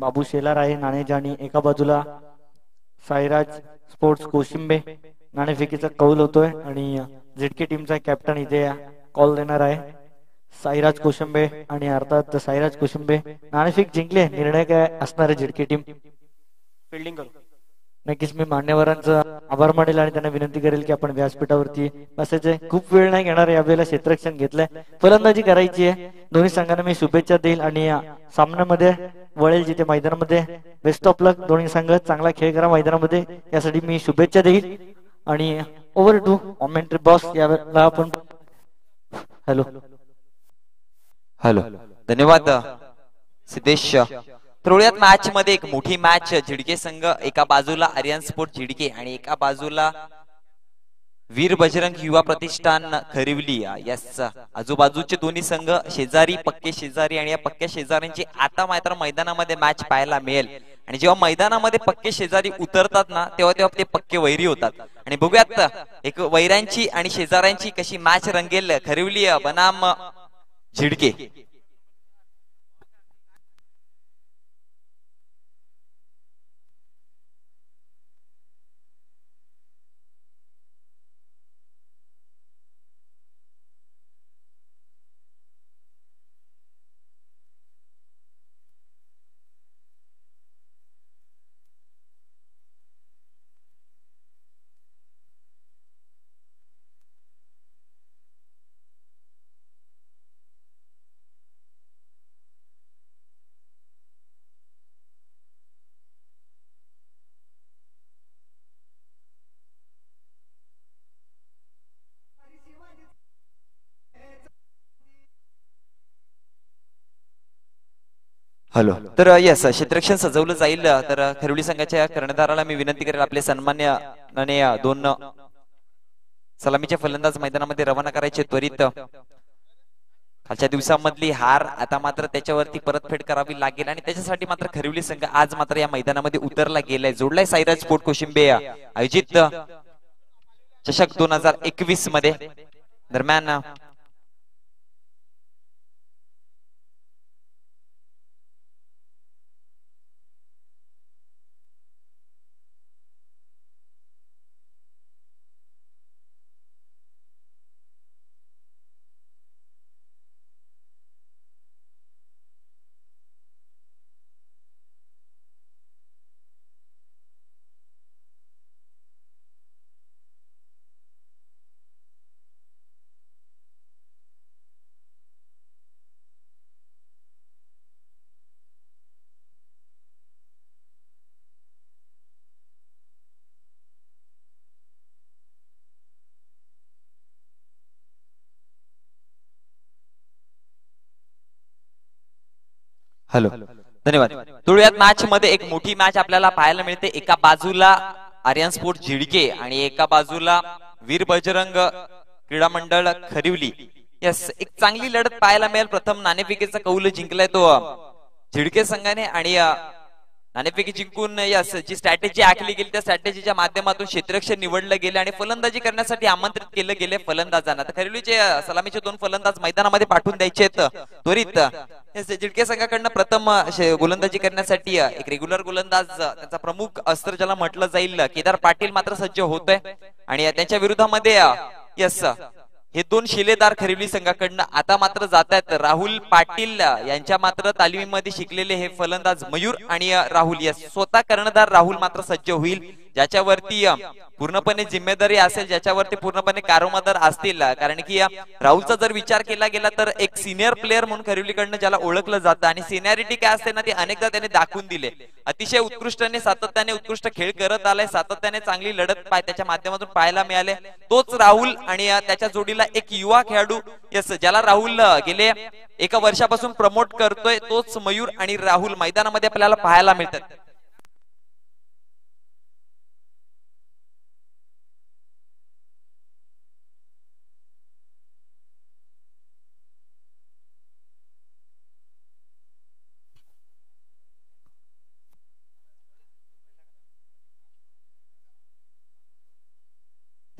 बाबू शेलार आहे नाणेजाणी, एका बाजूला साईराज स्पोर्ट्स कोशिंबे नाणेफेकीचा कौल होतोय आणि झेडके टीमचा कॅप्टन इथे कॉल देणार आहे साईराज कोशिंबे आणि अर्थात साईराज कोशिंबे नाणेफेक जिंकले, निर्णय काय असणार आहे झेडके टीम फिल्डिंग करू. नक्कीच मी मान्यवरांचा आभार मानेल आणि त्यांना विनंती करेल की आपण व्यासपीठावरती बसायचे. खूप वेळ नाही घेणार, यावेळेला क्षेत्ररक्षण घेतलंय, फलंदाजी करायची आहे. दोन्ही संघांना मी शुभेच्छा देईल आणि सामन्यामध्ये वळेल जिथे मैदानामध्ये. बेस्ट ऑफ लक, दोन्ही संघ चांगला खेळ करा मैदानामध्ये, यासाठी मी शुभेच्छा देईल. आणि ओव्हर टू कॉमेंट्री बॉस. यावेळेला आपण हॅलो हॅलो धन्यवाद सिद्धेश. थोड्यात मॅच मध्ये एक मोठी मॅच, झिडके संघ एका बाजूला आर्यन स्पोर्ट झिडके आणि एका बाजूला वीर बजरंग युवा प्रतिष्ठान खरिवली. यस, आजूबाजूचे दोन्ही संघ शेजारी, पक्के शेजारी, आणि या पक्क्या शेजाऱ्यांची आता मात्र मैदानामध्ये मॅच पाहायला मिळेल. आणि जेव्हा मैदानामध्ये पक्के शेजारी उतरतात ना, तेव्हा तेव्हा ते पक्के वैरी होतात. आणि बघूयात एक वैऱ्यांची आणि शेजाऱ्यांची कशी मॅच रंगेल खरिवली बनाम झिडके. हॅलो, तर यस, क्षेत्ररक्षण सजवलं जाईल. तर खरिवली संघाच्या कर्णधाराला मी विनंती करेल आपले सन्मान्याने दोन सलामीचे फलंदाज मैदानामध्ये रवाना करायचे त्वरित. कालच्या दिवसामधली हार आता मात्र त्याच्यावरती परतफेड करावी लागेल आणि त्याच्यासाठी मात्र खरिवली संघ आज मात्र या मैदानामध्ये उतरला गेलाय. जोडलाय साईराज स्पोर्ट कोशिंबे आयोजित चषक 2021 मध्ये. दरम्यान हॅलो, धन्यवाद. थोड्यात मॅच मध्ये एक मोठी मॅच आपल्याला पाहायला मिळते. एका बाजूला आर्यन स्पोर्ट झिडके आणि एका बाजूला वीर बजरंग क्रीडा मंडळ खरिवली. यस, एक चांगली लढत पाहायला मिळेल. प्रथम नाणेफेकीचा कौल जिंकलाय तो झिडके संघाने आणि नाणेफेकी जिंकून यस जी स्ट्रॅटेजी आखली गेली त्या स्ट्रॅटेजीच्या माध्यमातून क्षेत्ररक्षण निवडलं गेलं आणि फलंदाजी करण्यासाठी आमंत्रित केलं गेले फलंदाजांना. तर खरिवलीचे सलामीचे दोन फलंदाज मैदानामध्ये पाठवून द्यायचे आहेत त्वरित. झिडके संघाकडनं प्रथम गोलंदाजी करण्यासाठी एक रेग्युलर गोलंदाज, त्यांचा प्रमुख अस्त्र ज्याला म्हटलं जाईल, केदार पाटील मात्र सज्ज होतोय आणि त्यांच्या विरोधामध्ये यस हे दोन शिलेदार खरिवली संघाकडनं आता मात्र जात आहेत. राहुल पाटील यांच्या मात्र तालमीमध्ये शिकलेले हे फलंदाज मयूर आणि राहुल. यस, स्वतः कर्णधार राहुल मात्र सज्ज होईल, ज्याच्यावरती पूर्णपणे जिम्मेदारी असेल, ज्याच्यावरती पूर्णपणे कारोमदार असतील. कारण की राहुलचा जर विचार केला गेला तर एक सिनियर प्लेअर म्हणून खरिवलीकडनं ज्याला ओळखलं जातं आणि सिनियरिटी काय असते ना, ते अनेकदा त्याने दाखवून दिले. अतिशय उत्कृष्टने सातत्याने उत्कृष्ट खेळ करत आलाय, सातत्याने चांगली लढत त्याच्या माध्यमातून पाहायला मिळाले. तोच राहुल आणि त्याच्या जोडीला एक युवा खेळाडू, यस, ज्याला राहुल गेले एका वर्षापासून प्रमोट करतोय, तोच मयूर आणि राहुल मैदानामध्ये आपल्याला पाहायला मिळतात.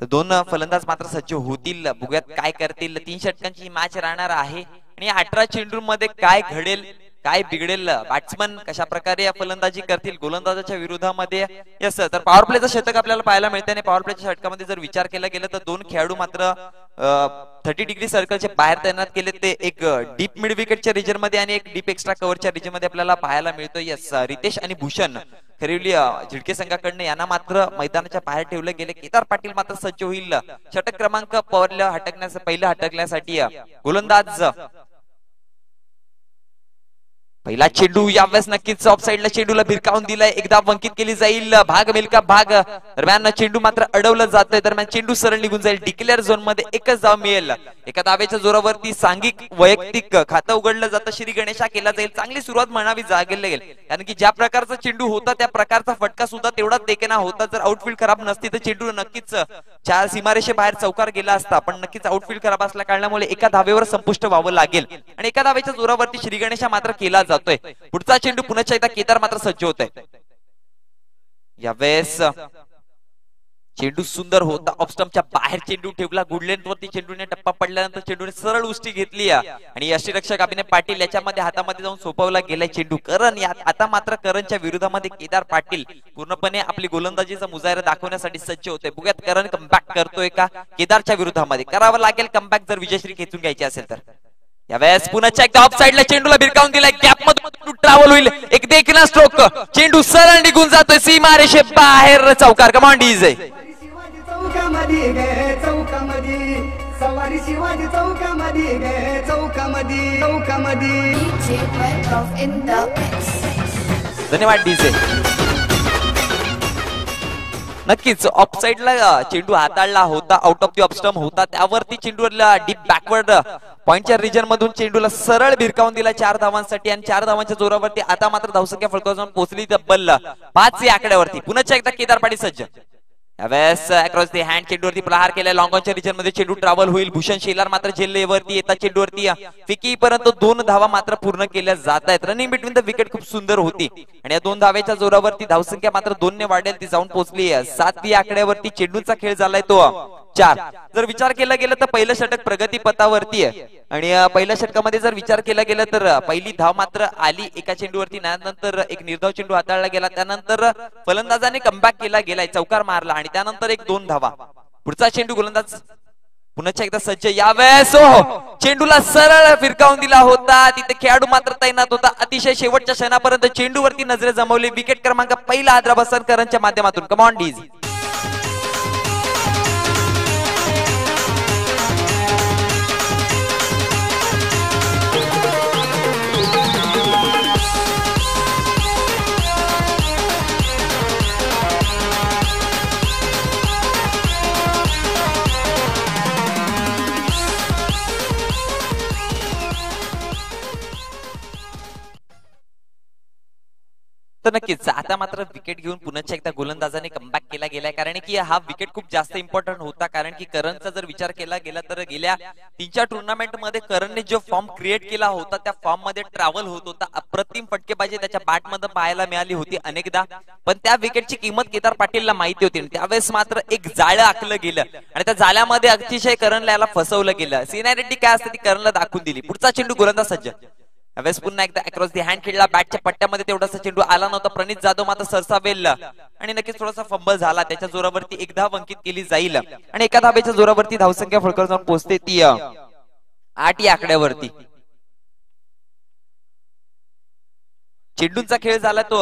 दोन फलंदाज मात्र सज्ज होतील. बघूयात काय करतील. 3 षटकांची मॅच राहणार आहे आणि 18 चेंडूंमध्ये काय घडेल काय बिघडेल, बॅट्समन कशा प्रकारे फलंदाजी करतील गोलंदाजाच्या विरोधामध्ये. यस तर पॉवर प्लेचं शतक आपल्याला पाहायला मिळते आणि पॉवर प्लेच्या षटकामध्ये जर विचार केला गेला तर दोन खेळाडू मात्र 30 डिग्री सर्कलचे बाहेर तैनात केले. ते एक डीप मिड विकेटच्या रिजन मध्ये आणि एक डीप एक्स्ट्रा कव्हरच्या रिजन मध्ये आपल्याला पाहायला मिळतो. यस रितेश आणि भूषण खरिवली झिडके संघाकडनं यांना मात्र मैदानाच्या बाहेर ठेवले गेले. केदार पाटील मात्र सज्ज होईल षटक क्रमांक पहिला हटकण्यासाठी. गोलंदाज पहिला चेंडू यावेळेस नक्कीच ऑफ साइडला चेंडूला भिरकावून दिलाय. एकदा वंकित केली जाईल. भाग मिल्का भाग दरम्यान चेंडू मात्र अडवलं जातोय. दरम्यान चेंडू सरळ निघून जाईल. डिक्लेअर झोन मध्ये एकच धाव मिळेल. एका धावेच्या जोरावरती सांघिक वैयक्तिक खातं उघडलं जातं. श्री गणेशा केला जाईल. चांगली सुरुवात म्हणावी लागेल, कारण की ज्या प्रकारचा चेंडू होता त्या प्रकारचा फटका सुद्धा तेवढाच देखणा होता. जर आउटफील्ड खराब नसती तर चेंडू नक्कीच चार सीमारेषे बाहेर चौकार गेला असता, पण नक्कीच आउटफील्ड खराब असल्या कारणामुळे एका धावेवर संपुष्ट व्हावं लागेल आणि एका धावेच्या जोरावरती श्री गणेशा मात्र केला जातोय. पुढचा चेंडू पुन्हा एकदा केदार मात्र सज्ज होत आहे. यावेळेस चेंडू सुंदर होता. ऑफस्टंपच्या बाहेर चेंडू ठेवला. गुड लेंथ वरती चेंडूने टप्पा पडल्यानंतर चेंडूने सरळ उष्टी घेतली आणि यष्टीरक्षक अभिनय पाटील याच्यामध्ये हातामध्ये जाऊन सोपवला गेलाय चेंडू. करण आता मात्र करणच्या विरोधामध्ये केदार पाटील पूर्णपणे आपली गोलंदाजीचा मुजाहिरा दाखवण्यासाठी सज्ज होते. बघूयात करण कमबॅक करतोय का केदारच्या विरोधामध्ये. करावं लागेल कमबॅक जर विजयश्री खेचून घ्यायची असेल तर. यावेळेस पुन्हा एकदा ऑफ साइडला चेंडूला भिरकावून दिलाय. गॅप मधून ट्रॅव्हल होईल. एक देखना स्ट्रोक. चेंडू सरळ निघून जातोय सीमारेषे बाहेर चौकार. कमांड डीजे चौकामध्ये गे चौकामध्ये सवारी शिवाजी चौकामध्ये गे चौकामध्ये धन्यवाद डीजे. नक्कीच ऑफ साइडला चेंडू हाताळला होता. Out of the off stump होता. त्यावरती चेंडूला डीप बॅकवर्ड पॉइंटच्या रिजन मधून चेंडूला सरळ भिरकावून दिला 4 धावांसाठी आणि 4 धावांच्या जोरावरती आता मात्र धावसंख्या फलकावून पोहोचली तब्बल 5 या आकड्यावरती. पुन्हा एकदा केदार पाटील सज्ज. यावेळेस अक्रॉस दी हँड चेंडूवरती प्रहार केला. लॉंग ऑनच्या रिजन मध्ये चेंडू ट्रॅव्हल होईल. भूषण शेलार मात्र झेलवरती येतात चेंडूवरती फिकी परंतु 2 धावा मात्र पूर्ण केल्या जात आहेत. रनिंग बिटवीन द विकेट खूप सुंदर होती आणि या 2 धावेच्या जोरावरती धावसंख्या मात्र 2 ने वाढेल. ती जाऊन पोहोचली 7 या आकड्यावरती. चेंडूचा खेळ झालाय तो 4. जर विचार केला गेला तर पहिलं षटक प्रगती पथावरती आहे आणि पहिल्या षटकामध्ये जर विचार केला गेला तर पहिली धाव मात्र आली एका चेंडूवरती. त्यानंतर एक निर्धाव चेंडू हाताळला गेला. त्यानंतर फलंदाजाने कमबॅक केला गेलाय. चौकार मारला आणि त्यानंतर एक 2 धावा. पुढचा चेंडू गोलंदाज पुन्हा एकदा सज्ज. यावेळेस चेंडूला सरळ फिरकावून दिला होता. तिथे खेळाडू मात्र तैनात होता. अतिशय शेवटच्या क्षणापर्यंत चेंडूवरती नजरे जमवली. विकेट क्रमांक पहिला हैदराबाद सनकरांच्या माध्यमातून. कमॉन डीज. तर नक्कीच आता मात्र विकेट घेऊन पुन्हा एकदा गोलंदाजाने कमबॅक केला गेलाय, कारण की हा विकेट खूप जास्त इम्पॉर्टंट होता. कारण की करणचा जर विचार केला गेला तर गेल्या 3-4 टुर्नामेंट मध्ये करणने जो फॉर्म क्रिएट केला होता त्या फॉर्म मध्ये ट्रॅव्हल होत होता. अप्रतिम फटकेबाजी त्याच्या बॅट मध्ये पाहायला मिळाली होती अनेकदा, पण त्या विकेटची किंमत केदार पाटीलला माहिती होती. त्यावेळेस मात्र एक जाळं आखलं गेलं आणि त्या जाळ्यामध्ये अतिशय करणला याला फसवलं गेलं. सिनियरिटी काय असते ती करणला दाखवून दिली. पुढचा चेंडू गोलंदाज सज्ज. यावेळेस पुन्हा एकदा अक्रॉस दी हँड खेळला. बॅटच्या पट्ट्यामध्ये तेवढासा चेंडू आला नव्हता. प्रणित जाधव मात्र सरसावेल आणि नक्कीच थोडासा फंबल झाला. त्याच्या जोरावरती एक धाव अंकित केली जाईल आणि एका धावेच्या जोरावरती धावसंख्या फळकर जाऊन पोहोचते ती 8 या आकड्यावरती. चेंडूंचा खेळ झाला तो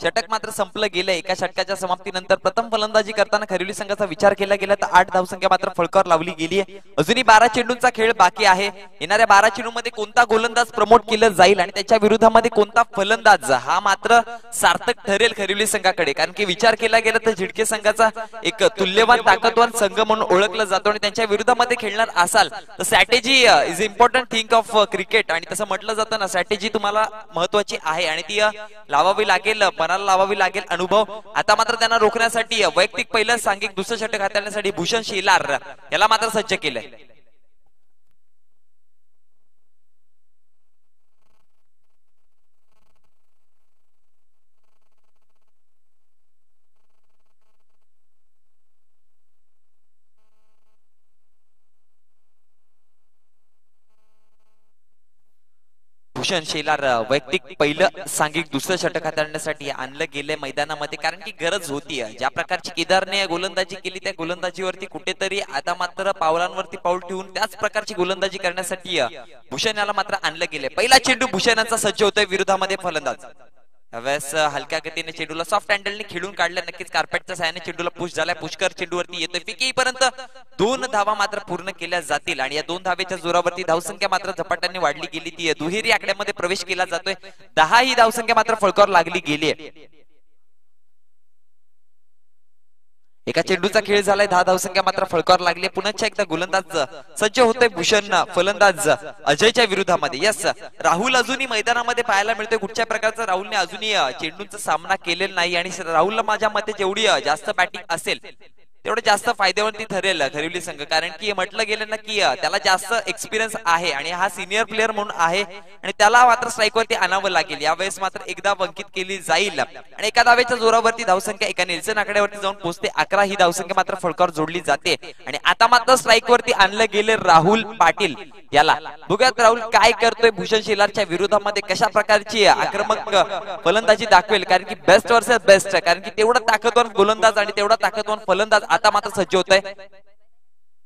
षटक मात्र संपलं गेलं. एका षटकाच्या समाप्तीनंतर प्रथम फलंदाजी करताना खरिवली संघाचा विचार केला गेला तर 8 धावसंख्या मात्र फळकावर लावली गेली आहे. अजूनही 12 चेंडूंचा खेळ बाकी आहे. येणाऱ्या 12 चेंडूमध्ये कोणता गोलंदाज प्रमोट केलं जाईल आणि त्याच्या विरोधामध्ये कोणता फलंदाज हा मात्र सार्थक ठरेल खरिवली संघाकडे. कारण की विचार केला गेला तर झिडके संघाचा एक तुल्यवान ताकदवान संघ म्हणून ओळखला जातो आणि त्यांच्या विरोधामध्ये खेळणार असाल तर strategy is important thing of cricket. आणि तसं म्हटलं जातं ना, स्ट्रॅटेजी तुम्हाला महत्वाची आहे आणि ती लावावी लागेल, मनाला लावावी लागेल अनुभव. आता मात्र त्यांना रोखण्यासाठी वैयक्तिक पहिलं सांघिक दुसरं षटक हाताळण्यासाठी भूषण शेलार याला मात्र सज्ज केलंय. भूषण शेलार वैयक्तिक पहिलं सांघिक दुसरं षटक हाताळण्यासाठी आणलं गेलंय मैदानामध्ये, कारण की गरज होती. ज्या प्रकारची केदारने गोलंदाजी केली त्या गोलंदाजीवरती कुठेतरी आता मात्र पावलांवरती पाऊल ठेवून त्याच प्रकारची गोलंदाजी करण्यासाठी भूषण याला मात्र आणलं गेलंय. पहिला चेंडू भूषणाचा सज्ज होतोय विरोधामध्ये फलंदाज. यावेळेस हलक्या गतीने चेंडूला सॉफ्ट हँडलने खेळून काढलं. नक्कीच कार्पेटच्या साहाय्याने चेंडूला पुश झालाय. पुष्कर चेंडूवरती येतोय. फिकीपर्यंत 2 धावा मात्र पूर्ण केल्या जातील आणि या 2 धावेच्या जोरावरती धावसंख्या मात्र झपाट्याने वाढली गेली. ती दुहेरी आकड्यामध्ये प्रवेश केला जातोय. 10 ही धावसंख्या मात्र फळकावर लागली गेली आहे. एका चेंडूचा खेळ झालाय. 10 धावसंख्या मात्र फळकावर लागली. पुन्हा एकदा गोलंदाज सज्ज होतोय भूषण फलंदाज अजयच्या विरोधामध्ये. यस, राहुल अजूनही मैदानामध्ये पाहायला मिळतोय. कुठच्या प्रकारचा राहुलने अजूनही चेंडूंचा सामना केलेला नाही आणि राहुलला माझ्या मते जेवढी जास्त बॅटिंग असेल तेवढं जास्त फायद्यावरती ठरेल खरिवली संघ, कारण की म्हटलं गेलं ना की त्याला जास्त एक्सपिरियन्स आहे आणि हा सिनियर प्लेअर म्हणून आहे आणि त्याला मात्र स्ट्राईकवरती आणावं लागेल. यावेळेस मात्र एकदा अंकित केली जाईल आणि एका धावेच्या जोरावरती धावसंख्या एका निल्सन आकड्यावरती जाऊन पोहोचते 11. ही धावसंख्या मात्र फळकावर जोडली जाते आणि आता मात्र स्ट्राईकवरती आणलं गेले राहुल पाटील याला. बघूयात राहुल काय करतोय भूषण शेलारच्या विरोधामध्ये, कशा प्रकारची आक्रमक फलंदाजी दाखवेल, कारण की बेस्ट वर्सेस बेस्ट, कारण की तेवढा ताकदवान गोलंदाज आणि तेवढा ताकदवान फलंदाज आता मात्र सज्ज होत आहे.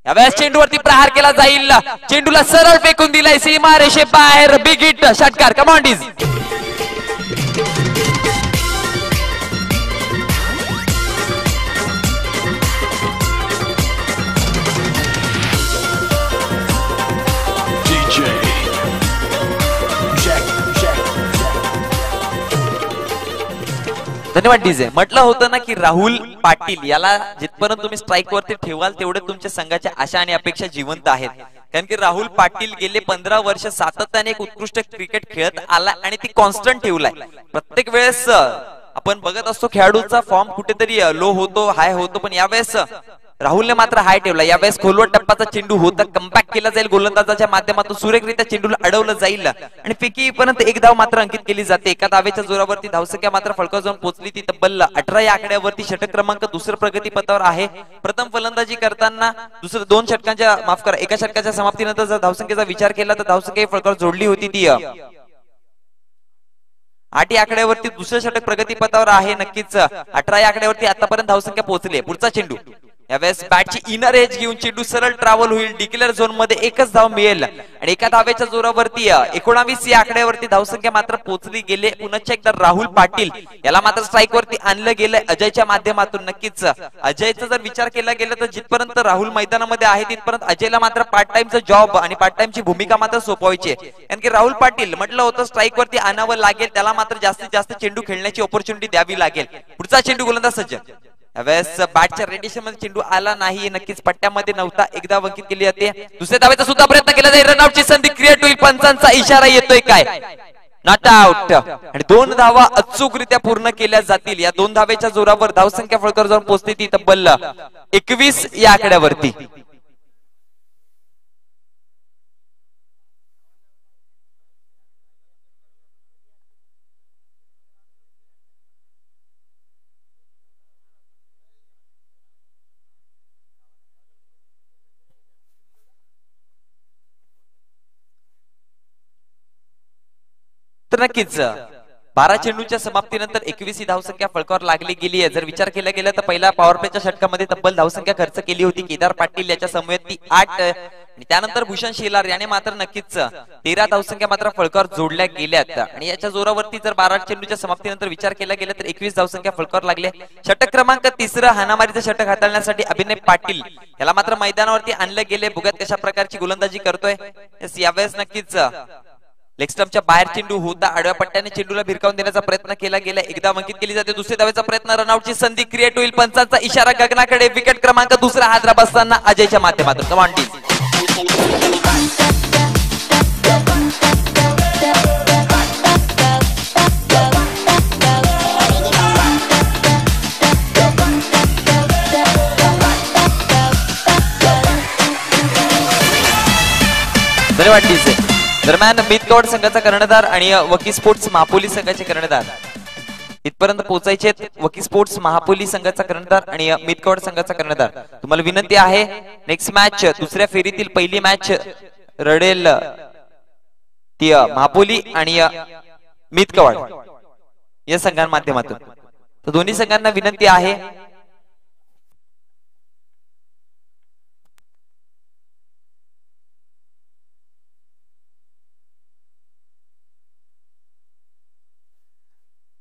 यावेळेस चेंडूवरती प्रहार केला जाईल. चेंडूला सरळ फेकून दिलाय सीमा रेषे बाहेर. बिग हिट षटकार. कम ऑन डीज. धन्यवाद डीजे. म्हटलं होतं ना की राहुल पाटील याला जिथपर्यंत तुम्ही स्ट्राईक वरती ठेवाल तेवढे तुमच्या संघाच्या आशा आणि अपेक्षा जिवंत आहेत, कारण की राहुल पाटील गेले 15 वर्ष सातत्याने एक उत्कृष्ट क्रिकेट खेळत आला आणि ती कॉन्स्टंट ठेवलाय. प्रत्येक वेळेस आपण बघत असतो खेळाडूचा फॉर्म कुठेतरी लो होतो, हाय होतो, पण यावेळेस राहुलने मात्र हाय ठेवला. यावेळेस खोलवर टप्पाचा चेंडू होता, कमबॅक केला जाईल गोलंदाजाच्या माध्यमातून. सुरेखरित्या चेंडूला अडवलं जाईल आणि फिकीपर्यंत एक धाव मात्र अंकित केली जाते. एका धावेच्या जोरावरती धावसंख्या मात्र फळकावर जाऊन पोहोचली. ती तब्बल 18 या आकड्यावरती. षटक क्रमांक दुसरं प्रगतीपथावर आहे. प्रथम फलंदाजी करताना दुसरं 2 षटकांच्या माफ करा एका षटकाच्या समाप्तीनंतर जर धावसंख्येचा विचार केला तर धावसंख्या फळकावर जोडली होती. ती 8 या आकड्यावरती दुसरं षटक प्रगतीपथावर आहे. नक्कीच 18 या आकड्यावरती आतापर्यंत धावसंख्या पोहोचली. पुढचा चेंडू यावेळेस बॅटची इनर एज घेऊन चेंडू सरळ ट्रॅव्हल होईल. डिक्लेअर झोन मध्ये एकच धाव मिळेल आणि एका धावेच्या जोरावरती 19 या आकड्यावरती धावसंख्या मात्र पोहोचली गेले. पुन्हा एकदा राहुल पाटील याला मात्र स्ट्राईक वरती आणलं गेलंय अजयच्या माध्यमातून. नक्कीच अजयचा जर विचार केला गेला तर जिथपर्यंत राहुल मैदानामध्ये आहे तिथपर्यंत अजयला मात्र पार्ट टाइमचा जॉब आणि पार्ट टाइमची भूमिका मात्र सोपवायची आहे, कारण की राहुल पाटील म्हटलं होतं स्ट्राईक वरती आणावं लागेल, त्याला मात्र जास्तीत जास्त चेंडू खेळण्याची ऑपॉर्च्युनिटी द्यावी लागेल. पुढचा चेंडू गोलंदाज सज्ज. यावेळेस बॅटच्या रेडिएशन मध्ये चेंडू आला नाही, नक्कीच पट्ट्यामध्ये नव्हता. एकदा अंकित केली जाते. दुसऱ्या धावेचा सुद्धा प्रयत्न केला जाईल. रनआउटची संधी क्रिएट होईल. पंचांचा इशारा येतोय काय? Not out. आणि 2 धावा अचूकरित्या पूर्ण केल्या जातील. या 2 धावेच्या जोरावर धावसंख्या फळकावर जाऊन पोहोचते ती तब्बल 21 या आकड्यावरती. तर नक्कीच 12 चेंडूच्या समाप्तीनंतर 21 ही धावसंख्या फळकावर लागली गेली आहे. जर विचार केला गेला तर पहिल्या पॉवर प्लेच्या षटकामध्ये तब्बल धावसंख्या खर्च केली होती केदार पाटील याच्या समवेत ती 8 आणि त्यानंतर भूषण शेलार याने मात्र नक्कीच 13 धावसंख्या मात्र फळकावर जोडल्या गेल्यात आणि याच्या जोरावरती जर 12 चेंडूच्या समाप्तीनंतर विचार केला गेला तर 21 धावसंख्या फळकावर लागल्या. षटक क्रमांक 3 हाणामारीचं षटक हाताळण्यासाठी अभिनय पाटील याला मात्र मैदानावरती आणलं गेले. बघत कशा प्रकारची गोलंदाजी करतोय. यावेळेस नक्कीच लेग स्टंपच्या बाहेर चेंडू होता. आडव्या पट्ट्याने चेंडूला भिरकावून देण्याचा प्रयत्न केला गेला. एकदा अंकित केली जाते. दुसऱ्या धावेचा प्रयत्न. रनआउटची संधी क्रिएट होईल. पंचांचा इशारा गगनाकडे. विकेट क्रमांक 2 हादरा बसताना अजयच्या माध्यमातून. कमान टीम. धन्यवाद डीजे. दरम्यान मितकौड संघाचा कर्णधार आणि वकी स्पोर्ट्स महापोली संघाचे कर्णधार इथपर्यंत पोहोचायचे. वकी स्पोर्ट्स महापोली संघाचा कर्णधार आणि मितकौड संघाचा कर्णधार, तुम्हाला विनंती आहे नेक्स्ट मॅच दुसऱ्या फेरीतील पहिली मॅच रडेल ती महापोली आणि मितकवाड या संघांमाध्यमातून. तर दोन्ही संघांना विनंती आहे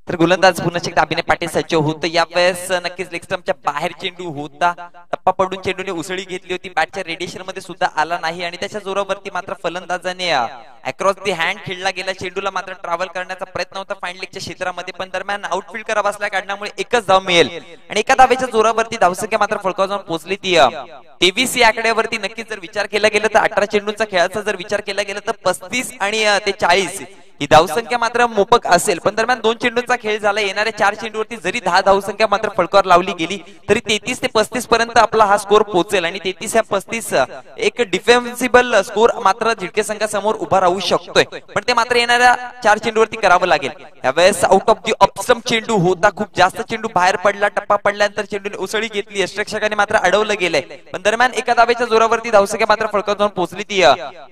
तर गोलंदाज पुन्हा एकदा अभिनय पाटील सज्ज होत. यावेळेस नक्कीच लेग स्टंपच्या बाहेर चेंडू होता. टप्पा पडून चेंडूने उसळी घेतली होती. बॅटच्या रेडिएशन मध्ये सुद्धा आला नाही आणि त्याच्या जोरावरती मात्र फलंदाजाने अक्रॉस दी हँड खेळला गेला. चेंडूला मात्र ट्रॅव्हल करण्याचा प्रयत्न होता फाईन लेगच्या क्षेत्रामध्ये, पण दरम्यान आउटफील्ड करावा असल्या कारणामुळे एकच धाव मिळेल आणि एका धावेच्या जोरावरती धावसंख्या मात्र फलकावर जाऊन पोहोचली ती 23 या आकड्यावरती. नक्कीच जर विचार केला गेला तर 18 चेंडूंचा खेळाचा जर विचार केला गेला तर 35 आणि ते 40 ही धावसंख्या मात्र मोपक असेल, पण दरम्यान 2 चेंडूंचा खेळ झाला. येणाऱ्या 4 चेंडूवरती जरी 10 धावसंख्या मात्र फलकावर लावली गेली तरी 33 ते 35 पर्यंत आपला हा स्कोर पोहोचेल आणि 33 या 35 एक डिफेन्सिबल स्कोर मात्र झिडके संघासमोर उभा राहू शकतोय, पण ते मात्र येणाऱ्या 4 चेंडूवरती करावं लागेल. यावेळेस आउट ऑफ दी ऑप्स्टम चेंडू होता. खूप जास्त चेंडू बाहेर पडला. टप्पा पडल्यानंतर चेंडूने उसळी घेतली. यष्टरक्षकाने मात्र अडवलं गेलंय, पण दरम्यान एका धावेच्या जोरावरती धावसंख्या मात्र फलकावर जाऊन पोहोचली ती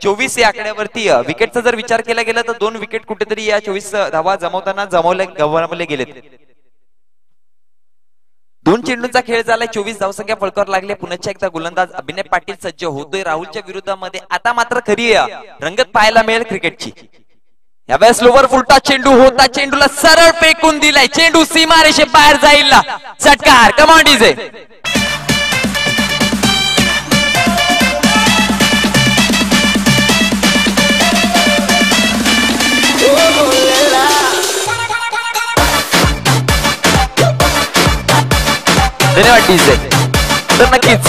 24 या आकड्यावरती. विकेटचा जर विचार केला गेला तर 2 विकेट कुठेतरी या 24 धावा जमवताना गमावले गेलेत. 2 चेंडूंचा खेळ झालाय. 24 धावसंख्या फलकावर लागले. पुन्हा एकदा गोलंदाज अभिनय पाटील सज्ज होतोय राहुलच्या विरोधामध्ये. आता मात्र खरी रंगत पाहायला मिळेल क्रिकेटची. यावेळेस लोवर फुलटा चेंडू होता. चेंडूला सरळ फेकून दिलाय. चेंडू सीमारेषे बाहेर जाईल. षटकार. Come on DJ. धन्यवाद डीजे. तर नक्कीच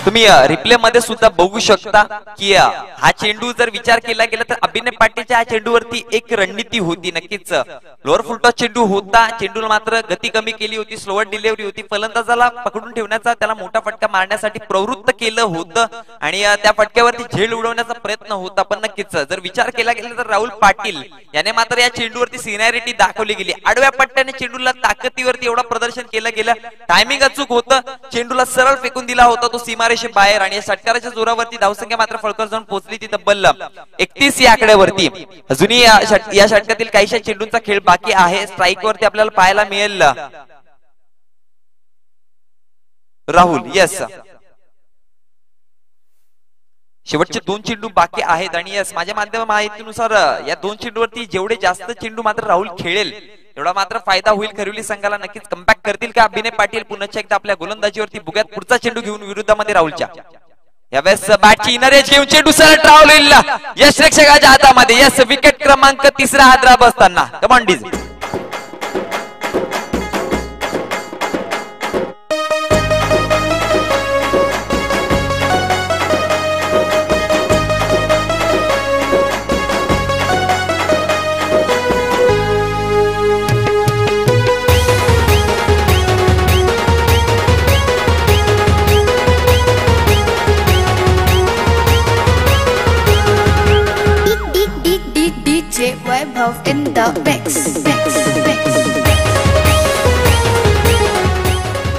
तुम्ही रिप्ले मध्ये सुद्धा बघू शकता की हा चेंडू जर विचार केला गेला तर अभिनय पाटीलच्या हा चेंडूवरती एक रणनीती होती. नक्कीच लोअर फुलटॉस चेंडू होता. चेंडूला मात्र गती कमी केली होती. स्लोअर डिलिव्हरी होती. फलंदाजाला पकडून ठेवण्याचा, त्याला मोठा फटका मारण्यासाठी प्रवृत्त केलं होतं आणि त्या फटक्यावरती झेल उडवण्याचा प्रयत्न होता. पण नक्कीच जर विचार केला गेला तर राहुल पाटील याने मात्र या चेंडूवरती सिनियरिटी दाखवली गेली. आडव्या पट्ट्याने चेंडूला ताकदीवरती एवढं प्रदर्शन केलं गेलं. टायमिंग अचूक होतं. चेंडूला सरळ फेकून दिला होता तो सीमारेषे बाहेर आणि षटकाराच्या जोरावरती धावसंख्या मात्र फलकावर जाऊन पोहोचली ती तब्बल 31 या आकड्यावरती. अजूनही या षटकातील काहीशा चेंडूंचा खेळ बाकी आहे. स्ट्राईक वरती आपल्याला पाहायला मिळेल राहुल. यस, शेवटचे 2 चेंडू बाकी आहेत आणि यस माझ्या माहितीनुसार या 2 चेंडूवरती जेवढे जास्त चेंडू मात्र राहुल खेळेल एवढा मात्र फायदा होईल. खरिवली संघाला नक्कीच कमबॅक करतील का अभिनय पाटील? पुन्हा एकदा आपल्या गोलंदाजीवरती बुग्यात पुढचा चेंडू घेऊन विरुद्धामध्ये राहुलच्या. यावेळेस बॅटची इनर एज घेऊन चेंडू सरळ ट्रॅव्हल यश रक्षकाच्या हातामध्ये. यस, विकेट क्रमांक 3 हादराब असताना. कम on DJ. Webhoff in the mix.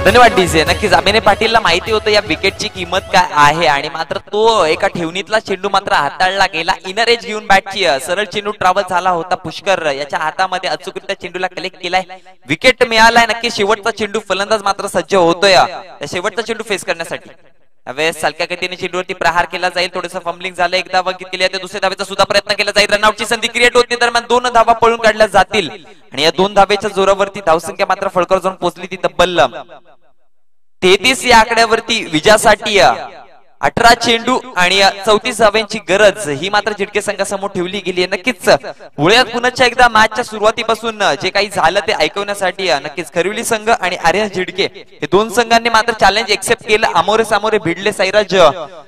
धन्यवाद डीजे. नक्कीच अभिनय पाटीलला माहिती होतं या विकेटची किंमत काय आहे आणि मात्र तो एका ठेवणीतला चेंडू मात्र हाताळला गेला. इनर एज घेऊन बॅटची सरळ चेंडू ट्रॅव्हल झाला होता. पुष्कर याच्या हातामध्ये अचूकरित्या चेंडूला कलेक्ट केलाय. विकेट मिळालाय. नक्की शेवटचा चेंडू फलंदाज मात्र सज्ज होतोय त्या शेवटचा चेंडू फेस करण्यासाठी. यावेळेस सलक्या गतीने चेंडूवरती प्रहार केला जाईल. थोडंसं फंबलिंग झालं. एकदा बघितली आहे. दुसऱ्या धावेचा सुद्धा प्रयत्न केला जाईल. रनआउटची संधी क्रिएट होती. दरम्यान 2 धावा पळून काढल्या जातील आणि या 2 धावेच्या जोरावरती धावसंख्या मात्र फलकावर जाऊन पोहोचली ती तब्बल 33 या आकड्यावरती. विजयासाठी 18 चेंडू आणि 34 धाव्यांची गरज ही मात्र झिडके संघासमोर ठेवली गेली आहे. नक्कीच पुण्यात पुन्हा एकदा मॅचच्या सुरुवातीपासून जे काही झालं ते ऐकवण्यासाठी नक्कीच खरिवली संघ आणि आर्यन झिडके हे 2 संघांनी मात्र चॅलेंज एक्सेप्ट केलं. आमोरे सामोरे भिडले. साईराज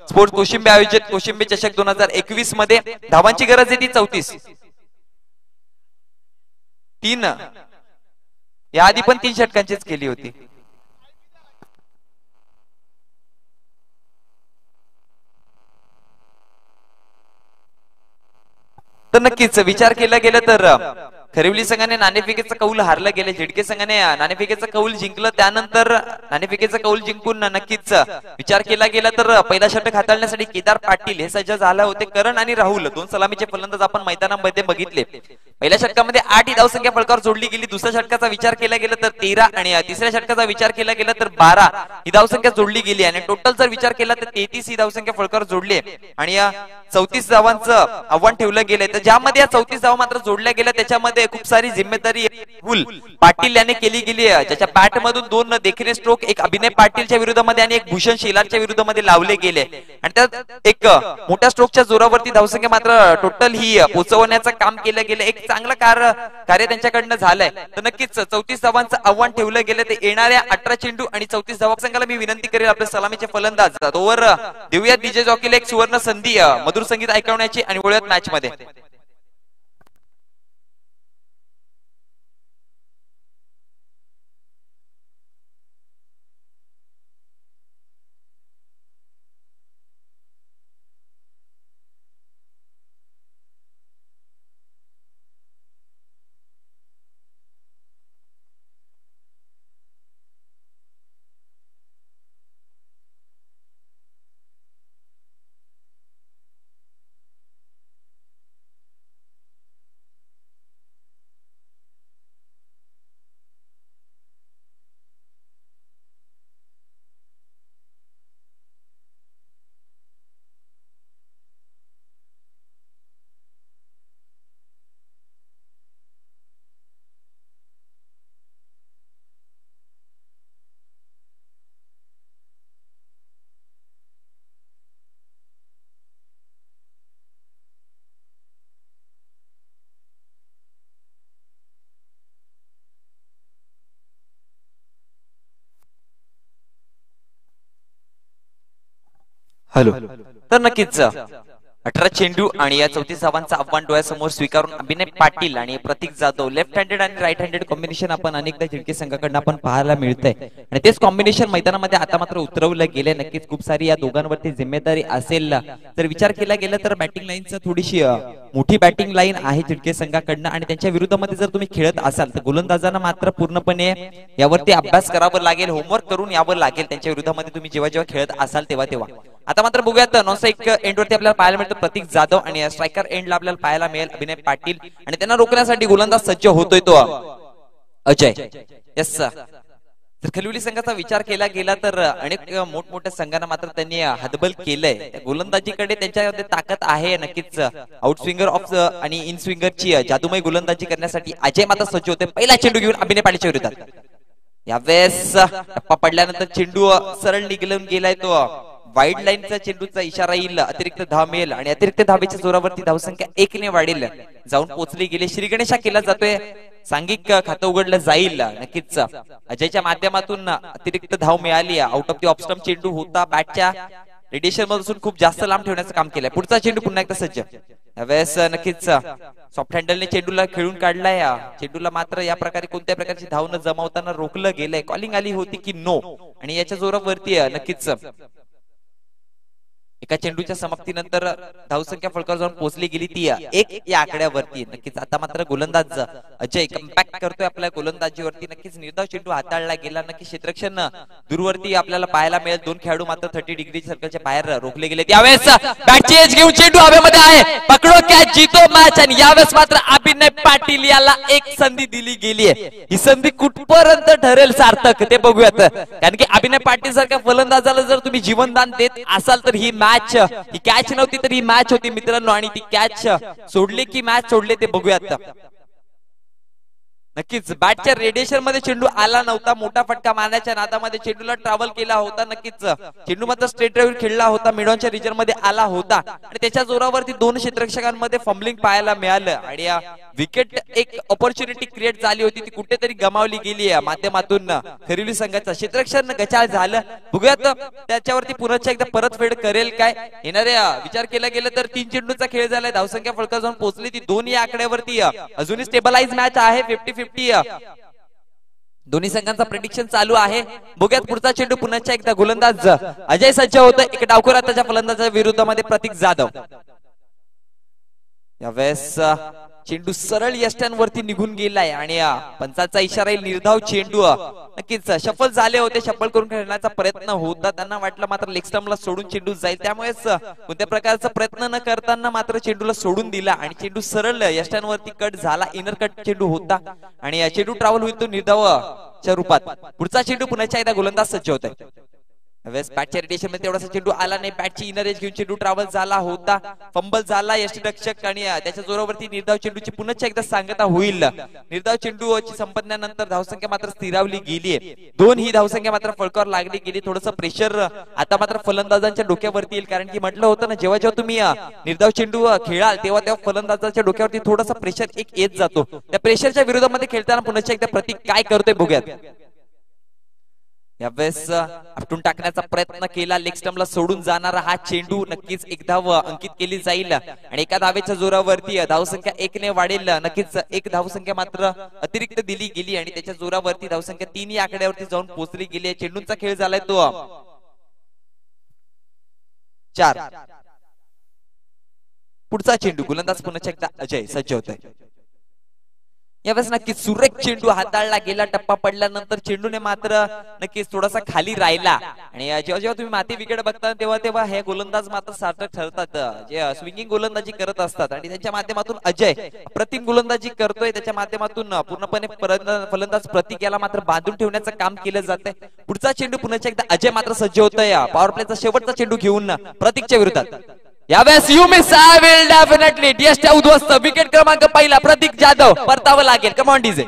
स्पोर्ट्स कोशिंबे आयोजित कोशिंबे चषक 2021 मध्ये धावांची गरज आहे ती 34. 3 याआधी पण 3 षटकांचीच केली होती. तर नक्कीच विचार केला गेला तर खरिवली संघाने नाणेफेकीचा कौल हारलं गेले. झेडके संघाने नाणेफेकीचा कौल जिंकलं. त्यानंतर नाणेफेकीचा कौल जिंकून नक्कीच विचार केला गेला तर पहिला षटक हाताळण्यासाठी केदार पाटील हे सज्ज झाले होते. करण आणि राहुल दोन सलामीचे फलंदाज आपण मैदानामध्ये बघितले. पहिल्या षटकामध्ये 8 ही धावसंख्या फलकावर जोडली गेली. दुसऱ्या षटकाचा विचार केला गेला तर 13 आणि तिसऱ्या षटकाचा विचार केला गेला तर 12 ही धावसंख्या जोडली गेली आणि टोटल जर विचार केला तर 33 ही धावसंख्या फलकावर जोडली आणि या 34 धावांचं आव्हान ठेवलं गेलंय. तर ज्यामध्ये या 34 धावा मात्र जोडल्या गेल्या त्याच्यामध्ये खूप सारी जिम्मेदारी राहुल पाटील याने केली गेली आहे. ज्याच्या बॅट मधून 2 देखणे स्ट्रोक एक अभिनय पाटीलच्या विरोधामध्ये आणि एक भूषण शेलारच्या विरोधामध्ये लावले गेले आणि त्यात एक मोठ्या स्ट्रोकच्या जोरावरती धावसंख्या मात्र टोटल ही पोहोचवण्याचं काम केलं गेलं. एक चांगलं कार्य त्यांच्याकडनं झालंय. तर नक्कीच 34 धावांचं आव्हान ठेवलं गेलं. ते येणाऱ्या 18 चेंडू आणि 34 धावा संघाला मी विनंती करेल आपल्या सलामीचे फलंदाज ओव्हर देऊयात डीजे जॉकीला एक सुवर्ण संधी मधुर संगीत ऐकवण्याची आणि वळूयात मॅच मध्ये. हॅलो. तर नक्कीच 18 चेंडू आणि या 34 धावांचं आव्हान डोळ्यासमोर स्वीकारून अभिनय पाटील आणि प्रतीक जाधव लेफ्ट हँडेड आणि राईट हँडेड कॉम्बिनेशन आपण अनेकदा झेडके संघाकडून आपण पाहायला मिळतंय आणि तेच कॉम्बिनेशन मैदानामध्ये आता मात्र उतरवलं गेले. नक्कीच खूप सारी या दोघांवरती जिम्मेदारी असेल. जर विचार केला गेला तर बॅटिंग लाईनचं थोडीशी मोठी बॅटिंग लाईन आहे झेडके संघाकडनं आणि त्यांच्या विरोधामध्ये जर तुम्ही खेळत असाल तर गोलंदाजांना मात्र पूर्णपणे यावरती अभ्यास करावा लागेल, होमवर्क करून यावं लागेल त्यांच्या विरोधामध्ये तुम्ही जेव्हा जेव्हा खेळत असाल तेव्हा. आता मात्र बघूयात नॉनस्ट्राइक एंडवरती आपल्याला पाहायला मिळतं प्रतीक जाधव आणि स्ट्रायकर एंडला आपल्याला पाहायला मिळेल अभिनय पाटील आणि त्यांना रोखण्यासाठी गोलंदाज सज्ज होतोय तो अजय. Yes sir. तर खलिवली संघाचा विचार केला गेला तर अनेक मोठमोठ्या संघांना मात्र त्यांनी हतबल केलंय. गोलंदाजीकडे त्यांच्यामध्ये ताकद आहे. नक्कीच आउट स्विंगर ऑफ आणि इन स्विंगरची जादूमय गोलंदाजी करण्यासाठी अजय मात्र सज्ज होते. पहिला चेंडू घेऊन अभिनय पाटीलच्या विरोधात. यावेळेस टप्पा पडल्यानंतर चेंडू सरळ निघून गेलाय. तो वाईड लाईनचा चेंडूचा इशारा येईल, अतिरिक्त धाव मिळेल आणि अतिरिक्त धावेच्या जोरावरती धावसंख्या 1 ने वाढेल. जाऊन पोहोचली गेली. श्रीगणेशा केला जातोय. सांघिक खातं उघडलं जाईल. नक्कीच अजयच्या माध्यमातून अतिरिक्त धाव मिळाली. Out of the off stump चेंडू होता. बॅटच्या रेडिएशन मधून खूप जास्त लांब ठेवण्याचं काम केलंय. पुढचा चेंडू पुन्हा एकदा सज्ज. यावेळेस नक्कीच सॉफ्ट हँडलने चेंडूला खेळून काढलाय. चेंडूला मात्र या प्रकारे कोणत्या प्रकारची धाव न जमावताना रोखलं गेलंय. कॉलिंग आली होती की नो आणि याच्या जोरावरती नक्कीच एका चेंडूच्या समाप्तीनंतर धावसंख्या फलकावर जाऊन पोहोचली गेली ती 1 या आकड्यावरती. नक्कीच आता मात्र गोलंदाज अजय कम्पॅक्ट करतोय आपल्या गोलंदाजीवरती. नक्कीच निर्धाव चेंडू हाताळला गेला. नक्कीच क्षेत्ररक्षण दूरवरती आपल्याला पाहायला मिळेल. 2 खेळाडू मात्र 30 डिग्री सर्कलच्या बाहेर रोखले गेले. यावेळेस बॅटची एज घेऊन चेंडू हवेमध्ये आहे. पकडो कॅच जितो मॅच आणि यावेळेस मात्र अभिनय पाटील याला एक संधी दिली गेली आहे. ही संधी कुठपर्यंत ठरेल सार्थक ते बघूयात. कारण की अभिनय पाटील सारख्या फलंदाजाला जर तुम्ही जीवनदान देत असाल तर ही ही कॅच नव्हती तर ही मॅच होती मित्रांनो आणि ती कॅच सोडली की मॅच सोडले ते बघूयात. नक्कीच बॅटच्या रेडिएशन मध्ये चेंडू आला नव्हता. मोठा फटका मारण्याच्या नादामध्ये चेंडूला ट्रॅव्हल केला होता. नक्कीच चेंडू मात्र स्ट्रेट ड्राइव्ह खेळला होता. मिडॉनच्या रिजन मध्ये आला होता आणि त्याच्या जोरावरती 2 क्षेत्ररक्षकांमध्ये फंबलिंग पाहायला मिळालं आणि विकेट एक ऑपॉर्च्युनिटी क्रिएट झाली होती ती कुठेतरी गमावली गेली आहे माध्यमातून खरिवली संघाचं. क्षेत्ररक्षण गचाळ झालं. बघूयात त्याच्यावरती पुन्हा एकदा परतफेड करेल काय. येणाऱ्या विचार केला गेला तर 3 चेंडूचा खेळ झालाय. धावसंख्या फलकावर जाऊन पोहोचली ती 2 या आकड्यावरती. अजूनही स्टेबलाइज मॅच आहे. 50-50 दोन्ही संघांचा प्रेडिक्शन चालू आहे. बघूयात पुढचा चेंडू पुन्हा एकदा गोलंदाज अजय सज्ज होतं. एक डावखोर त्याच्या फलंदाजाच्या विरोधामध्ये प्रतीक जाधव. यावेळेस चेंडू सरळ यष्ट्यांवरती निघून गेलाय आणि पंचाचा इशारा येईल, निर्धाव चेंडू. नक्कीच शफल झाले होते, शफल करून खेळण्याचा प्रयत्न होता, त्यांना वाटलं मात्र लेग स्टंपला सोडून चेंडू जाईल, त्यामुळेच कोणत्या प्रकारचा प्रयत्न न करताना मात्र चेंडूला सोडून दिला आणि चेंडू सरळ यष्ट्यांवरती कट झाला. इनर कट चेंडू होता आणि चेंडू ट्रॅव्हल होईल तो निर्धावच्या रूपात. पुढचा चेंडू पुन्हा एकदा गोलंदाज सज्ज होत आहे. बॅटच्या रेडिएशन मध्ये तेवढासा चेंडू आला नाही, बॅटची इनर एज घेऊन चेंडू ट्रॅव्हल झाला होता, फंबल झाला यष्टिरक्षक आणि त्याच्या जोरावरती निर्धाव चेंडूची पुन्हा एकदा सांगता होईल. निर्धाव चेंडूची संपन्नानंतर धावसंख्या मात्र स्थिरावली गेलीये, 2 ही धावसंख्या मात्र फळकावर लागली गेली. थोडंसं प्रेशर आता मात्र फलंदाजांच्या डोक्यावरती येईल, कारण की म्हटलं होतं ना, जेव्हा जेव्हा तुम्ही निर्धाव चेंडू खेळाल तेव्हा तेव्हा फलंदाजाच्या डोक्यावरती थोडासा प्रेशर एक येत जातो. त्या प्रेशरच्या विरोधामध्ये खेळताना पुन्हा एकदा प्रतीक काय करतोय बघूयात. यावेळेस आपटून टाकण्याचा प्रयत्न केला, लेग स्टंपला सोडून जाणारा हा चेंडू नक्कीच एक धाव अंकित केली जाईल आणि एका धावेच्या जोरावरती धावसंख्या 1 ने वाढेल. नक्कीच एक धावसंख्या मात्र अतिरिक्त दिली गेली आणि त्याच्या जोरावरती धावसंख्या 3 या आकड्यावरती जाऊन पोहोचली गेली. चेंडूंचा खेळ झालाय तो 4. पुढचा चेंडू गोलंदाज पुन्हा एकदा अजय सज्ज होत आहे. यावेळेस नक्कीच सुरेख चेंडू हाताळला गेला, टप्पा पडल्यानंतर चेंडूने मात्र नक्कीच थोडासा खाली राहिला आणि जेव्हा जेव्हा तुम्ही माती विकेट बघता तेव्हा तेव्हा हे गोलंदाज मात्र सार्थक ठरतात, जे स्विंगिंग गोलंदाजी करत असतात आणि त्यांच्या माध्यमातून अजय प्रतिम गोलंदाजी करतोय. त्याच्या माध्यमातून पूर्णपणे फलंदाज प्रतीक याला मात्र बांधून ठेवण्याचं काम केलं जातंय. पुढचा चेंडू पुन्हा एकदा अजय मात्र सज्ज होतोय पॉवर प्लेचा शेवटचा चेंडू घेऊन प्रतीकच्या विरोधात. यावेळेस you miss I will definitely यष्ट्या उद्ध्वस्त. विकेट क्रमांक पहिला प्रतीक जाधव, परतावं लागेल. Come on DJ.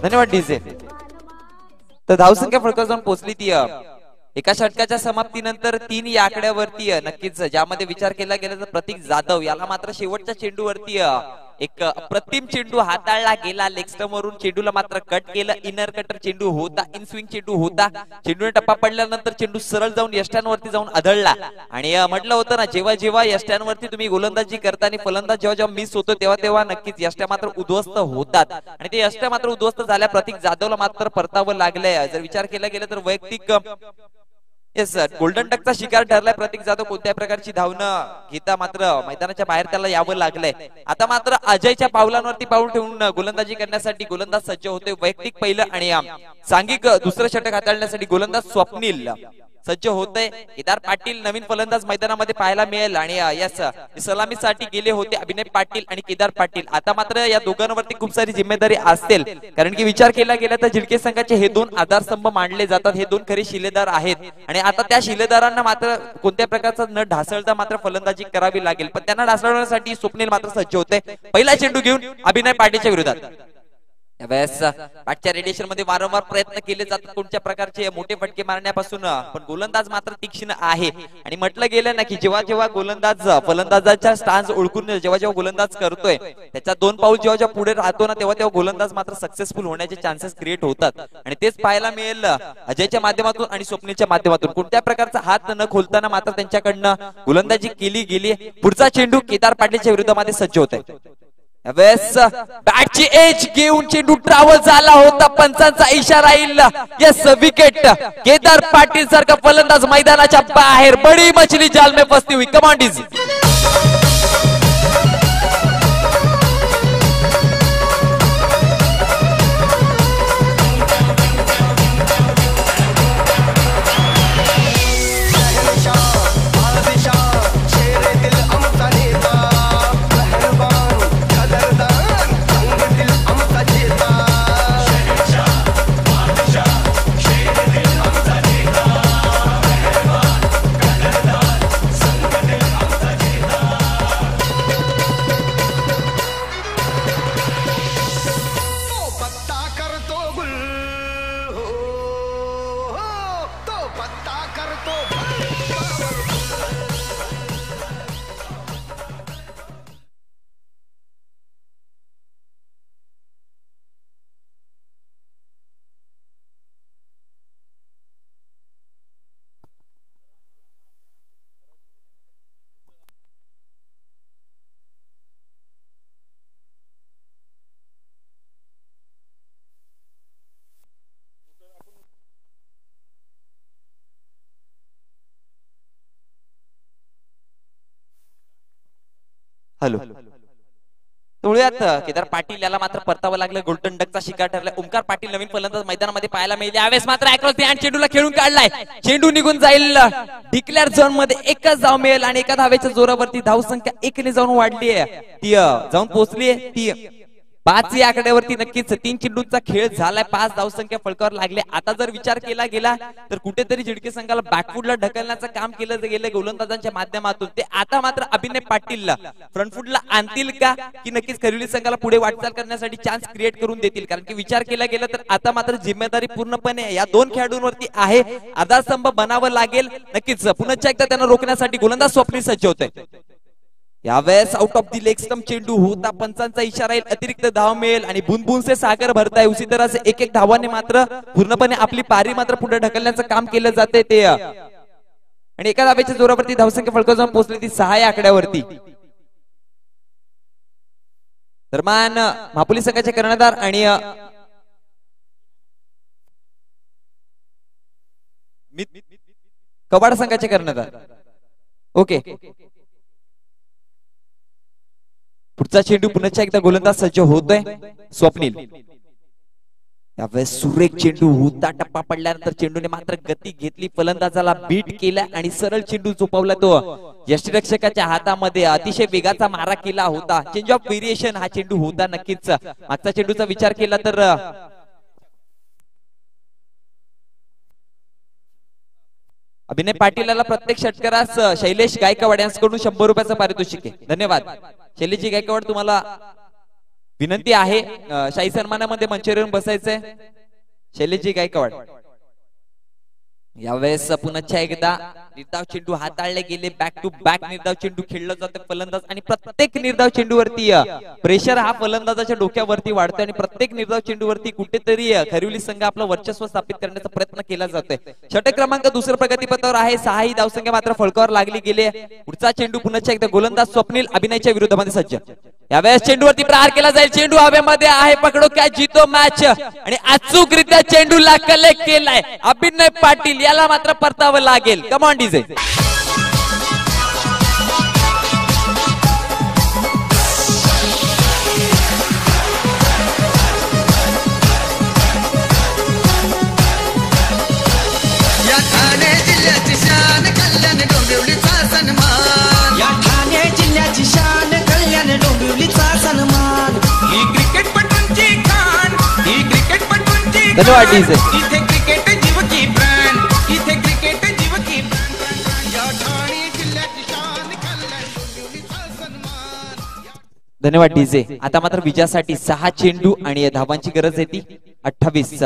धन्यवाद डीजे. तर धावसंख्या फळकावर जाऊन पोहोचली ती एका षटकाच्या समाप्तीनंतर 3 या आकड्यावरती. नक्कीच ज्यामध्ये विचार केला गेला तर प्रतीक जाधव याला मात्र शेवटच्या चेंडूवरती एक अप्रतिम चेंडू हाताळला गेला. लेग स्टंप वरून चेंडूला मात्र कट केलं. इनर कटर चेंडू होता, इन स्विंग चेंडू होता. चेंडूने टप्पा पडल्यानंतर चेंडू सरळ जाऊन यष्ट्यांवरती जाऊन आदळला आणि म्हटलं होतं ना, जेव्हा जेव्हा यष्ट्यांवरती तुम्ही गोलंदाजी करता आणि फलंदाज जेव्हा जेव्हा मिस होतो तेव्हा तेव्हा नक्कीच यष्ट्या मात्र उद्ध्वस्त होतात आणि ते यष्ट्या मात्र उद्ध्वस्त झाल्या. प्रतीक जाधवला मात्र परतावं लागलंय. जर विचार केला गेला तर वैयक्तिक गोल्डन डकचा शिकार ठरलाय प्रतीक जाधव. कोणत्या प्रकारची धावणं घेता मात्र मैदानाच्या बाहेर त्याला यावं लागलंय. आता मात्र अजयच्या पावलांवरती पाऊल ठेवून गोलंदाजी करण्यासाठी गोलंदाज सज्ज होते. वैयक्तिक पहिलं आणि सांघिक दुसरं षटक हाताळण्यासाठी गोलंदाज स्वप्नील सज्ज होते. केदार पाटील नवीन फलंदाज मैदानामध्ये पाहायला मिळेल आणि यस सलामीसाठी गेले होते अभिनय पाटील आणि केदार पाटील. आता मात्र या दोघांवरती खूप सारी जिम्मेदारी असतील, कारण की विचार केला गेला तर झिडके संघाचे हे 2 आधारस्तंभ मानले जातात. हे 2 खरे शिलेदार आहेत आणि आता त्या शिलेदारांना मात्र कोणत्या प्रकारचा न ढासळता मात्र फलंदाजी करावी लागेल, पण त्यांना ढासळवण्यासाठी स्वप्नील मात्र सज्ज होते. पहिला चेंडू घेऊन अभिनय पाटीलच्या विरोधात. यावेळेस पाठच्या रेडिएशन मध्ये वारंवार प्रयत्न केले जातात कोणत्या प्रकारचे मोठे फटके मारण्यापासून, पण गोलंदाज मात्र तीक्ष्ण आहे आणि म्हटलं गेलं ना की जेव्हा जेव्हा गोलंदाज फलंदाजाच्या स्टान्स ओळखून जेव्हा जेव्हा गोलंदाज करतोय त्याच्या 2 पाऊल जेव्हा जेव्हा पुढे राहतो ना तेव्हा तेव्हा गोलंदाज मात्र सक्सेसफुल होण्याचे चान्सेस क्रिएट होतात आणि तेच पाहायला मिळेल अजयच्या माध्यमातून आणि स्वप्नीलच्या माध्यमातून. कोणत्या प्रकारचा हात न खोलताना मात्र त्यांच्याकडनं गोलंदाजी केली गेली. पुढचा चेंडू केदार पाटीलच्या विरोधामध्ये सज्ज होत आहे. बॅटची एज घेऊन चेंडू ट्रॅव्हल झाला होता, पंचांचा इशारा येईल. Yes wicket. केदार पाटील सारखा फलंदाज मैदानाच्या बाहेर. बडी मछली जाल में फसती हुई. कमांडीज हॅलो. तुळ्यात केदार पाटील याला मात्र परतावं लागलं. गोल्डन डकचा शिकार ठरलाय. ओमकार पाटील नवीन फलंदाज मैदानामध्ये पाहायला मिळाले. यावेळेस मात्र अक्रॉस द हँड चेंडूला खेळून काढलाय. चेंडू निघून जाईल डिक्लेअर झोन मध्ये. एकच धाव मिळेल आणि एका धावेच्या जोरावरती धावसंख्या 1 ने जाऊन वाढली आहे. ती जाऊन पोहोचली ती 5 या आकड्यावरती. नक्कीच 3 चेंडूंचा खेळ झालाय. 5 धावसंख्या फलकावर लागले. आता जर विचार केला गेला तर कुठेतरी झिडके संघाला बॅकफुटला ढकलण्याचं काम केलं गेलं गोलंदाजांच्या माध्यमातून. ते आता मात्र अभिनय पाटीलला फ्रंटफुटला आणतील का की नक्कीच खरिवली संघाला पुढे वाटचाल करण्यासाठी चान्स क्रिएट करून देतील. कारण की विचार केला गेला तर आता मात्र जिम्मेदारी पूर्णपणे या 2 खेळाडूंवरती आहे. आधारस्तंभ बनावं लागेल. नक्कीच पुन्हा एकदा त्यांना रोखण्यासाठी गोलंदाज स्वप्नील सज्ज होते. यावेळेस out of the leg stump चेंडू होता. पंचांचा इशारा येईल. अतिरिक्त धाव मिळेल आणि बुन बुन से सागर भरताय. उसी तरह से एक एक धावाने मात्र पूर्णपणे आपली पारी मात्र पुढे ढकलण्याचं काम केलं जाते ते. आणि एका धावेच्या जोरावरती धावसंख्या फलकावर जाऊन पोहोचली ती 6 या आकड्यावरती. दरम्यान महापुली संघाचे कर्णधार आणि कवाड संघाचे कर्णधार. ओके, पुढचा चेंडू पुन्हा एकदा गोलंदाज सज्ज होतोय स्वप्नील. यावेळेस सुरेख चेंडू होता. टप्पा पडल्यानंतर चेंडूने मात्र गती घेतली. फलंदाजाला बीट केला आणि सरळ चेंडू चोपवला. तो यष्टिरक्षकाच्या हातामध्ये अतिशय वेगाचा मारा केला होता. चेंज ऑफ व्हेरिएशन हा चेंडू होता. नक्कीच मागचा चेंडूचा विचार केला तर अभिनय पाटीलला प्रत्येक षटकारास शैलेश गायकवाड यांच्याकडून 100 रुपयाचं पारितोषिक आहे. धन्यवाद शैलेशजी गायकवाड. तुम्हाला विनंती आहे शाही सन्मानामध्ये मंचावर बसायचंय. शैलेशजी गायकवाड. यावेळेस पुन्हा एकदा निर्धाव चेंडू हाताळले गेले. बॅक टू बॅक निर्धाव चेंडू खेळलं जातं फलंदाज आणि प्रत्येक निर्धाव चेंडूवरती प्रेशर हा फलंदाजाच्या डोक्यावरती वाढतोय आणि प्रत्येक निर्धाव चेंडूवरती कुठेतरी खरिवली संघ आपलं वर्चस्व स्थापित करण्याचा प्रयत्न केला जातोय. षटक क्रमांक 2 प्रगतीपथावर आहे. 6 ही धावसंख्या मात्र फलकावर लागली गेले. पुढचा चेंडू पुन्हा एकदा गोलंदाज स्वप्नील अभिनयच्या विरोधामध्ये सज्ज. यावेळेस चेंडूवरती प्रहार केला जाईल. चेंडू हवेमध्ये आहे. पकडो काय जीतो मॅच आणि अचूकरित्या चेंडूला कलेक्ट केलाय अभिनय पाटील. याला मात्र परतावं लागेल. Come on DJ. या ठाणे जिल्ह्याची शान कल्याण डोंबिवलीचा सन्मान. या ठाणे जिल्ह्याची शान कल्याण डोंबिवलीचा सन्मान. ही क्रिकेटपटूंची खाण. ही क्रिकेटपटूंची धन्यवाद डीजे. इथे क्रिकेट जीव की ब्रँड. इथे क्रिकेट जीव की ब्रँड. या ठाणे जिल्ह्याची शान कल्याण डोंबिवलीचा सन्मान. धन्यवाद डीजे. आता मात्र विजयासाठी 6 चेंडू आणि धावांची गरज आहे ती 28.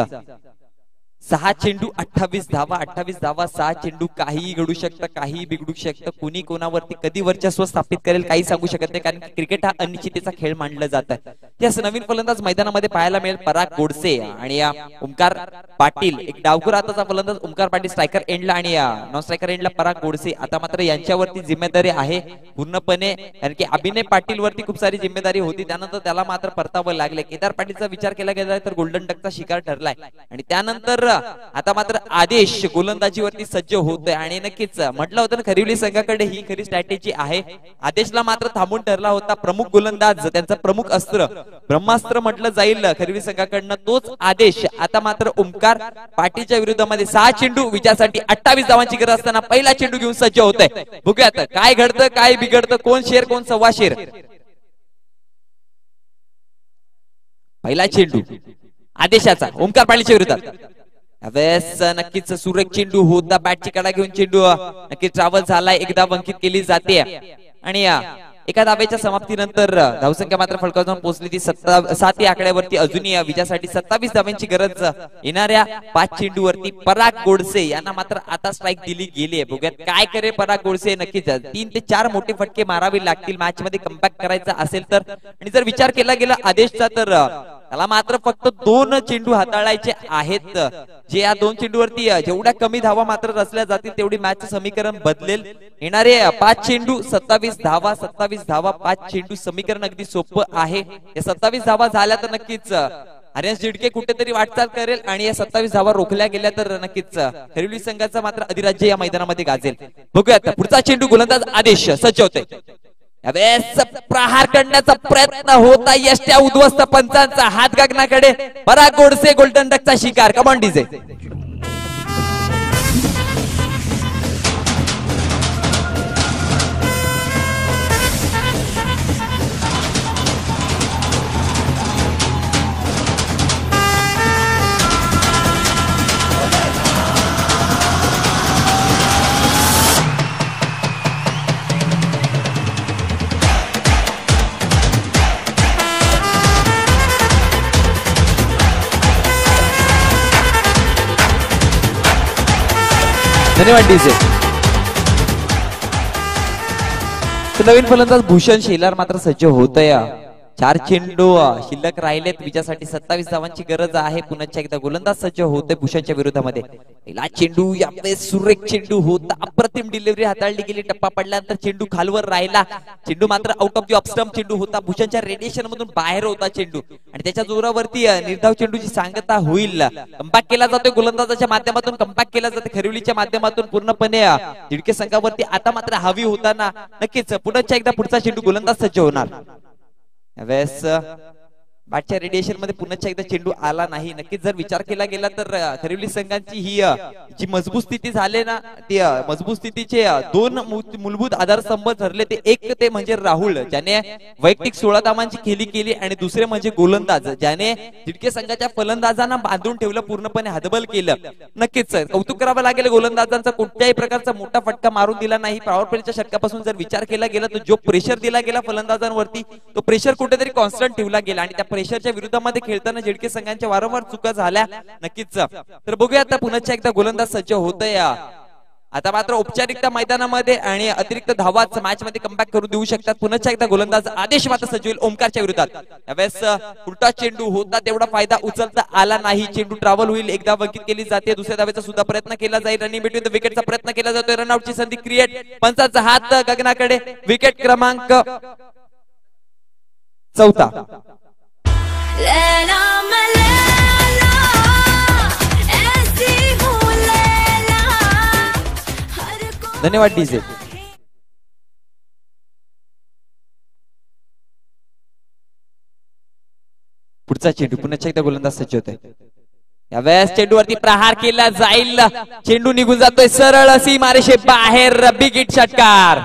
6 चेंडू 28 धावा. 28 धावा 6 चेंडू. काहीही घडू शकतं, काहीही बिघडू शकतं. कुणी कोणावरती कधी वर्चस्व स्थापित करेल काही सांगू शकत नाही. कारण क्रिकेट हा अनिश्चिततेचा खेळ मानला जात आहे. त्यास नवीन फलंदाज मैदानामध्ये पाहायला मिळेल पराग गोडसे आणि ओमकार पाटील. एक डावखुरा हाताचा फलंदाज ओमकार पाटील स्ट्रायकर एंडला आणि नॉन स्ट्रायकर एंडला पराग गोडसे. आता मात्र यांच्यावरती जिम्मेदारी आहे पूर्णपणे. कारण की अभिनय पाटील वरती खूप सारी जिम्मेदारी होती. त्यानंतर त्याला मात्र परतावं लागले. केदार पाटीलचा विचार केला गेला तर गोल्डन डकचा शिकार ठरलाय आणि त्यानंतर आता मात्र आदेश गोलंदाजीवरती सज्ज होतोय. आणि नक्कीच म्हटलं होतं ना खरिवली संघाकडे ही खरी स्ट्रॅटेजी आहे. आदेशला मात्र थांबून ठरला होता. प्रमुख गोलंदाज त्यांचा प्रमुख अस्त्र ब्रह्मास्त्र म्हटलं जाईल खरिवली संघाकडनं तोच आदेश. आता मात्र ओमकार पाटीलच्या विरोधामध्ये 6 चेंडू विजयासाठी 28 धावांची गरज असताना पहिला चेंडू घेऊन सज्ज होतोय. बघूयात काय घडतं काय बिघडतं. कोण शेर कोण सव्वा शेर. पहिला चेंडू आदेशाचा ओमकार पाटीलच्या विरोधात. यावेळेस नक्कीच सुरेख चेंडू होता. बॅटची कडा घेऊन चेंडू नक्कीच ट्रॅव्हल झालाय. एकदा अंकित केली जाते आणि एका धावेच्या समाप्तीनंतर धावसंख्या मात्र फलकावर जाऊन पोहोचली ती 7 या आकड्यावरती. अजूनही विजयासाठी 27 धावांची गरज. येणाऱ्या 5 चेंडूवरती पराग गोडसे यांना मात्र आता स्ट्राईक दिली गेली आहे. बघूयात काय करे पराग गोडसे. नक्कीच 3 ते 4 मोठे फटके मारावे लागतील मॅच मध्ये कमबॅक करायचा असेल तर. आणि जर विचार केला गेला आदेशचा तर त्याला मात्र फक्त 2 चेंडू हाताळायचे आहेत. जे या 2 चेंडूवरती जेवढ्या कमी धावा मात्र रचल्या जातील तेवढी मॅचचं समीकरण बदलेल. येणारे 5 चेंडू 27 धावा. 27 धावा 5 चेंडू समीकरण अगदी सोपं आहे. या 27 धावा झाल्या तर नक्कीच आर्यन झिडके कुठेतरी वाटचाल करेल आणि या 27 धावा रोखल्या गेल्या तर नक्कीच खरिवली संघाचा मात्र अधिराज्य या मैदानामध्ये गाजेल. बघूयात पुढचा चेंडू गोलंदाज आदेश सज्ज होते. यावेळेस प्रहार करण्याचा प्रयत्न होता यष्ट्या उद्ध्वस्त पंचांचा हात गगनाकडे. पराग गोडसे गोल्डन डकचा शिकार. Come on DJ. धन्यवाद डीजे. नवीन फलंदाज भूषण शेलार मात्र सज्ज होतया. 4 चेंडू शिल्लक राहिलेत. विजयासाठी 27 धावांची गरज आहे. पुन्हा एकदा गोलंदाज सज्ज होते भूषणच्या विरोधामध्ये. पहिला चेंडू यावेळेस सुरेख चेंडू होता. अप्रतिम डिलिव्हरी हाताळली गेली. टप्पा पडल्यानंतर चेंडू खालवर राहिला. चेंडू मात्र out of the off stump चेंडू होता. भूषणच्या रेडिएशन मधून बाहेर होता चेंडू आणि त्याच्या जोरावरती निर्धाव चेंडूची सांगता होईल. कमबॅक केला जातोय गोलंदाजाच्या माध्यमातून. कमबॅक केला जाते खरिवलीच्या माध्यमातून. पूर्णपणे झिडके संघावरती आता मात्र हवी होताना नक्कीच पुन्हा एकदा पुढचा चेंडू गोलंदाज सज्ज होणार. यावेळेस बॅटच्या रेडिएशन मध्ये पुन्हा एकदा चेंडू आला नाही. नक्कीच जर विचार केला गेला तर खरिवली संघांची ही जी मजबूत स्थिती झाली ना ती मजबूत स्थितीचे 2 मूलभूत आधारस्तंभ ठरले. ते एक ते म्हणजे राहुल ज्याने वैयक्तिक 16 धावांची खेळी केली आणि दुसरे म्हणजे गोलंदाज ज्याने झिडके संघाच्या फलंदाजांना बांधून ठेवलं. पूर्णपणे हतबल केलं. नक्कीच कौतुक करावं लागेल गोलंदाजांचा. कोणत्याही प्रकारचा मोठा फटका मारून दिला नाही. पॉवर प्लेच्या षटकापासून जर विचार केला गेला तर जो प्रेशर दिला गेला फलंदाजांवरती तो प्रेशर कुठेतरी कॉन्स्टंट ठेवला गेला आणि त्या प्रेशरच्या विरोधामध्ये खेळताना झिडके संघांच्या वारंवार चुका झाल्या. नक्कीच तर बघूया आता पुन्हा एकदा गोलंदाज सज्ज होतोय. आता मात्र औपचारिकता मैदानामध्ये आणि अतिरिक्त धावाच मॅच मध्ये कमबॅक करून देऊ शकतात. पुन्हा एकदा गोलंदाज आदेश मात्र सज्ज होईल ओमकारच्या विरोधात. यावेळेस उलटा चेंडू होता तेवढा फायदा उचलता आला नाही. चेंडू ट्रॅव्हल होईल. एकदा वंकित केली जाते. दुसऱ्या धावेचा सुद्धा प्रयत्न केला जाईल. रनिंग बिटवीन द विकेटचा प्रयत्न केला जातोय. रनआउटची संधी क्रिएट. पंचाचा हात गगनाकडे. विकेट क्रमांक 4. धन्यवाद डीजे. पुढचा चेंडू पुन्हा एकदा गोलंदाज सज्ज होतोय. यावेळेस चेंडूवरती प्रहार केला जाईल. चेंडू निघून जातोय सरळ सीमारेषे बाहेर. बिग हिट षटकार.